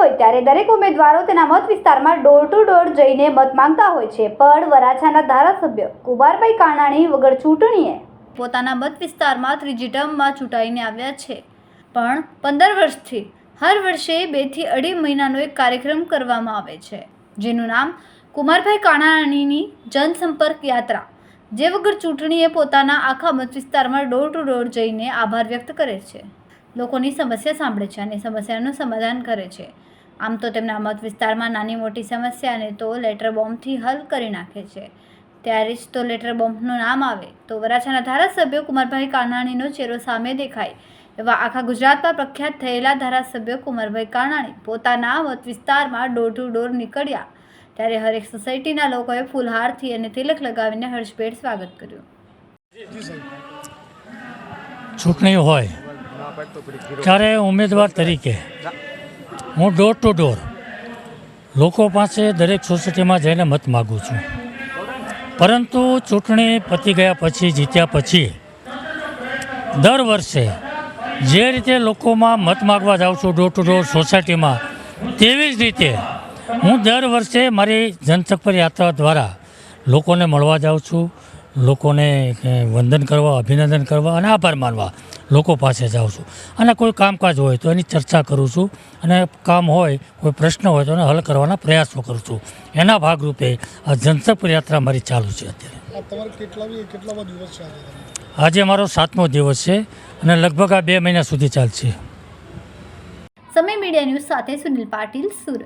હોય ત્યારે દરેક ઉમેદવારો તેના મત વિસ્તારમાં ડોર ટુ ડોર જઈને મત માંગતા હોય છે, પણ વરાછાના ધારાસભ્ય કુમારભાઈ કાનાણી વગર ચૂંટણીએ પોતાના મત વિસ્તારમાં ત્રીજી ટર્મમાં ચૂંટાઈને આવ્યા છે, પણ 15 વર્ષથી હર વર્ષે 2 થી 2.5 મહિનાનો એક કાર્યક્રમ કરવામાં આવે છે, જેનું નામ કુમારભાઈ કાનાણીની જનસંપર્ક યાત્રા, જે વગર ચૂંટણીએ પોતાના આખા મત વિસ્તારમાં ડોર ટુ ડોર જઈને આભાર વ્યક્ત કરે છે, લોકોની સમસ્યા સાંભળે છે અને સમસ્યાનું સમાધાન કરે છે. આમ તો તેમના મત વિસ્તારમાં નાની મોટી સમસ્યાને તો લેટર બોમ્બથી હલ કરી નાખે છે. ત્યારે જ તો લેટર બોમ્બનું નામ આવે તો વરાછાના ધારાસભ્ય કુમારભાઈ કાનાણીનો ચહેરો સામે દેખાય. એવા આખા ગુજરાતમાં પ્રખ્યાત થયેલા ધારાસભ્ય કુમારભાઈ કાનાણી પોતાના મત વિસ્તારમાં ડોર ટુ ડોર નીકળ્યા ત્યારે હરેક સોસાયટીના લોકોએ ફૂલહારથી અને તિલક લગાવીને હર્ષભેર સ્વાગત કર્યું. ચૂંટણી હોય ત્યારે ઉમેદવાર તરીકે હું ડોર ટુ ડોર લોકો પાસે દરેક સોસાયટીમાં જઈને મત માગું છું, પરંતુ ચૂંટણી પતી ગયા પછી, જીત્યા પછી દર વર્ષે જે રીતે લોકોમાં મત માગવા જાઉં છું ડોર ટુ ડોર સોસાયટીમાં, તેવી જ રીતે હું દર વર્ષે મારી જનસંપર્ક યાત્રા દ્વારા લોકોને મળવા જાઉં છું, લોકોને વંદન કરવા, અભિનંદન કરવા અને આભાર માનવા લોકો પાસે જાઉં છું અને કોઈ કામકાજ હોય તો એની ચર્ચા કરું છું અને કામ હોય, કોઈ પ્રશ્ન હોય તો એને હલ કરવાના પ્રયાસો કરું છું. એના ભાગરૂપે આ જનસંપર્ક યાત્રા મારી ચાલુ છે. અત્યારે આજે મારો 7મો દિવસ છે અને લગભગ આ 2 મહિના સુધી ચાલશે. સમય મીડિયા ન્યૂઝ સાથે સુનિલ પાટીલ, સુરત.